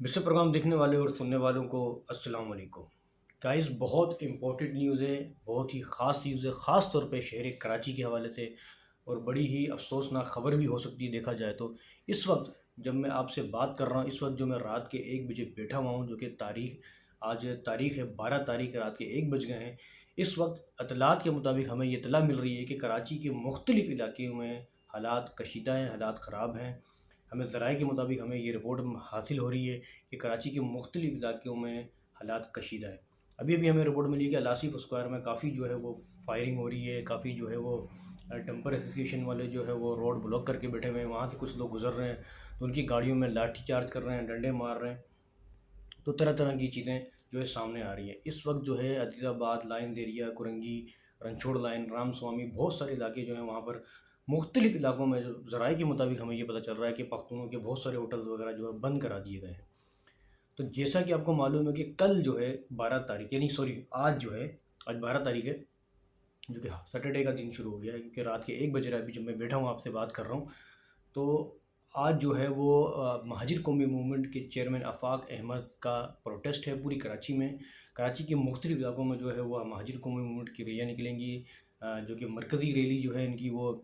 विश्व प्रोग्राम देखने वाले और सुनने वालों को अस्सलाम वालेकुम। गाइस, बहुत इम्पोर्टेंट न्यूज़ है, बहुत ही ख़ास न्यूज़ है, ख़ास तौर पे शहर कराची के हवाले से। और बड़ी ही अफसोसनाक ख़बर भी हो सकती है देखा जाए तो। इस वक्त जब मैं आपसे बात कर रहा हूँ, इस वक्त जो मैं रात के 1 बजे बैठा हुआ हूँ, जो कि आज तारीख़ है 12 तारीख़, रात के 1 बज गए हैं। इस वक्त इतलात के मुताबिक हमें ये इतला मिल रही है कि कराची के मुख्तलिफ़ इलाक़ों में हालात कशीदा हैं, हालात ख़राब हैं। हमें ज़राए के मुताबिक हमें ये रिपोर्ट हासिल हो रही है कि कराची के मुख्तलिफ़ इलाक़ों में हालात कशीदा है। अभी अभी हमें रिपोर्ट मिली है कि अलासिफ स्क्वायर में काफ़ी जो है वो फायरिंग हो रही है, काफ़ी जो है वो डंपर एसोसिएशन वाले जो है वो रोड ब्लॉक करके बैठे हुए हैं, वहाँ से कुछ लोग गुजर रहे हैं तो उनकी गाड़ियों में लाठी चार्ज कर रहे हैं, डंडे मार रहे हैं। तो तरह तरह की चीज़ें जो है सामने आ रही हैं। इस वक्त जो है अजीज़ाबाद लाइन, देरिया, कुरंगी, रनछोड़ लाइन, राम स्वामी, बहुत सारे इलाके जो हैं वहाँ पर मुख्तलिफ़ इलाकों में जो ज़राए के मुताबिक हमें ये पता चल रहा है कि पख्तूनों के बहुत सारे होटल्स वगैरह जो है बंद करा दिए गए हैं। तो जैसा कि आपको मालूम है कि कल जो है 12 तारीख, यानी सॉरी आज जो है, आज 12 तारीख है, जो कि सैटरडे का दिन शुरू हो गया है, क्योंकि रात के 1 बज रहा है अभी जब मैं बैठा हूँ आपसे बात कर रहा हूँ। तो आज जो है वो महाजिर कौमी मूवमेंट के चेयरमैन आफाक अहमद का प्रोटेस्ट है पूरी कराची में। कराची के मुख्तलिफ़ इलाकों में जो है वो महाजिर कौमी मूवमेंट की रैलियाँ निकलेंगी, जो कि मरकज़ी रैली जो है इनकी वो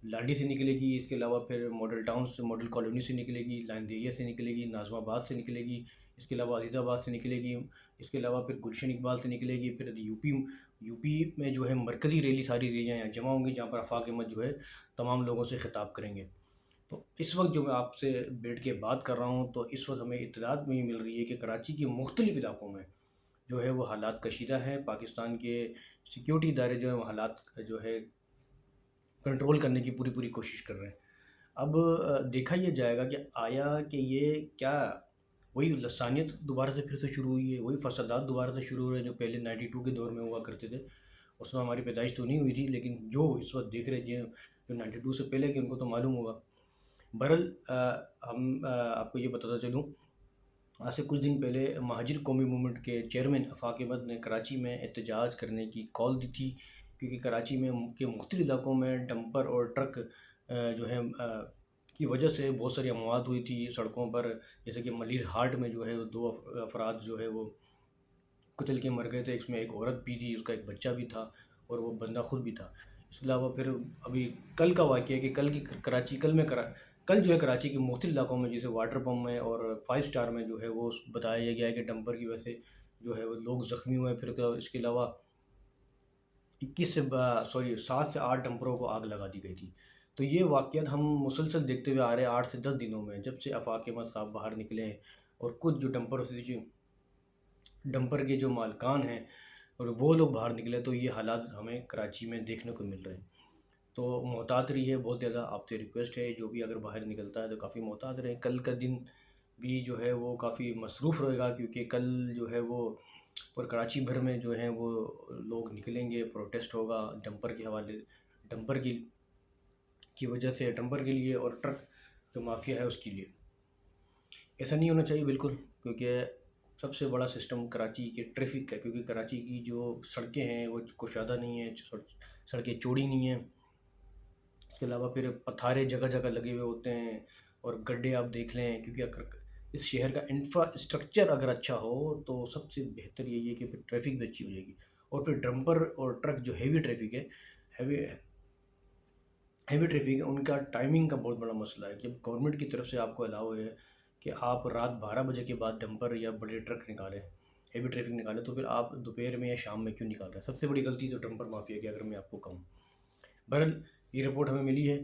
लाडी से निकलेगी। इसके अलावा फिर मॉडल टाउन से, मॉडल कॉलोनी से निकलेगी, लाइन देरिया से निकलेगी, नाज़माबाद से निकलेगी, इसके अलावा अजीज़ाबाद से निकलेगी, इसके अलावा फिर गुलशन इकबाल से निकलेगी। फिर यूपी में जो है मरकज़ी रैली, सारी रैलियाँ यहाँ जमा होंगी, जहाँ पर आफाक अहमद जो है तमाम लोगों से ख़िताब करेंगे। तो इस वक्त जो मैं आपसे बैठ के बात कर रहा हूँ, तो इस वक्त हमें इत्तलात में ये मिल रही है कि कराची के मुख्तलिफ़ इलाकों में जो है वो हालात कशीदा हैं। पाकिस्तान के सिक्योरिटी इदारे जो हैं वो हालात जो है कंट्रोल करने की पूरी पूरी कोशिश कर रहे हैं। अब देखा ये जाएगा कि आया कि ये क्या वही लसानियत दोबारा से फिर से शुरू हुई है, वही फसादात दोबारा से शुरू हो रहे हैं जो पहले 92 के दौर में हुआ करते थे। उसमें हमारी पैदाइश तो नहीं हुई थी, लेकिन जो इस वक्त देख रहे हैं जो 92 से पहले के, उनको तो मालूम होगा। बहरहाल आपको ये बताता चलूँ, आज से कुछ दिन पहले महाजिर कौमी मूवमेंट के चेयरमैन आफाक अहमद ने कराची में एहतजाज करने की कॉल दी थी, क्योंकि कराची में के मुख्तलिफ़ इलाकों में डंपर और ट्रक जो है की वजह से बहुत सारी अमवात हुई थी सड़कों पर। जैसे कि मलिर हाट में जो है वो 2 अफराद जो है वो कुचल के मर गए थे, इसमें एक औरत भी थी, उसका एक बच्चा भी था और वो बंदा खुद भी था। इसके अलावा फिर अभी कल का वाक़या है कि कल की कराची कल में करा कल जो है कराची के मुख्तलिफ़ इलाकों में, जैसे वाटर पम्प में और 5 स्टार में जो है वो बताया गया है कि डंपर की वजह से जो है वो लोग ज़ख्मी हुए हैं। फिर इसके अलावा 21 से 7 से 8 डंपरों को आग लगा दी गई थी। तो ये वाक़यात हम मुसलसल देखते हुए आ रहे हैं 8 से 10 दिनों में, जब से आफाक अहमद साहब बाहर निकले हैं। और कुछ जो डंपर के जो मालकान हैं और वो लोग बाहर निकले, तो ये हालात हमें कराची में देखने को मिल रहे हैं। तो मोहतात रहिए, बहुत ज़्यादा आपसे रिक्वेस्ट है, जो भी अगर बाहर निकलता है तो काफ़ी मोहतात रहें। कल का दिन भी जो है वो काफ़ी मसरूफ़ रहेगा, क्योंकि कल जो है वो और कराची भर में जो है वो लोग निकलेंगे, प्रोटेस्ट होगा डंपर के हवाले, डंपर की वजह से, डंपर के लिए और ट्रक जो माफिया है उसके लिए। ऐसा नहीं होना चाहिए बिल्कुल, क्योंकि सबसे बड़ा सिस्टम कराची के ट्रैफिक का है, क्योंकि कराची की जो सड़कें हैं वो कुशादा नहीं है, सड़कें चौड़ी नहीं हैं। इसके अलावा फिर पथारे जगह जगह लगे हुए होते हैं और गड्ढे आप देख लें, क्योंकि अगर इस शहर का इंफ्रास्ट्रक्चर अगर अच्छा हो तो सबसे बेहतर यही है कि फिर ट्रैफिक भी अच्छी हो जाएगी। और फिर डंपर और ट्रक जो हैवी ट्रैफिक है, हैवी हैवी ट्रैफिक है, उनका टाइमिंग का बहुत बड़ा मसला है कि अब गवर्नमेंट की तरफ से आपको अलाउ है कि आप रात 12 बजे के बाद डंपर या बड़े ट्रक निकालें, हैवी ट्रैफिक निकालें, तो फिर आप दोपहर में या शाम में क्यों निकाल रहे हैं? सबसे बड़ी गलती तो डंपर माफिया की, अगर मैं आपको कहूँ। बहरहाल ये रिपोर्ट हमें मिली है,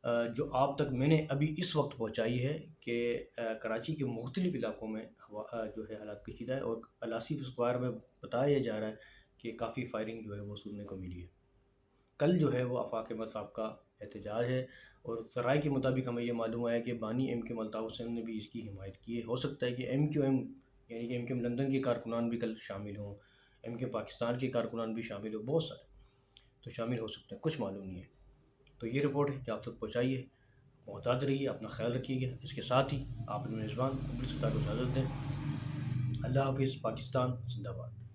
जो आप तक मैंने अभी इस वक्त पहुंचाई है, कि कराची के मुख्तलिफ़ इलाकों में जो है हालात कशीदा है। और अलासिफ स्क्वायर में बताया जा रहा है कि काफ़ी फायरिंग जो है वो सुनने को मिली है। कल जो है वो आफाक अहमद साहब का एहतजाज है, और ज़राए के मुताबिक हमें ये मालूम आया कि बानी एम के अल्ताफ़ हुसैन ने भी इसकी हिमायत की है। हो सकता है कि MQM यानी कि MQM लंदन के कारकुनान भी कल शामिल हों, MQ पाकिस्तान के कारकुनान भी शामिल हो, बहुत सारे तो शामिल हो सकते हैं, कुछ मालूम नहीं है। तो ये रिपोर्ट है जो आप तक पहुँचाइए, मोहतात रहिए, अपना ख्याल रखिएगा। इसके साथ ही आप अपने मेज़बान अब्दुल सत्तार को इजाज़त दें। अल्लाह हाफ़िज़। पाकिस्तान ज़िंदाबाद।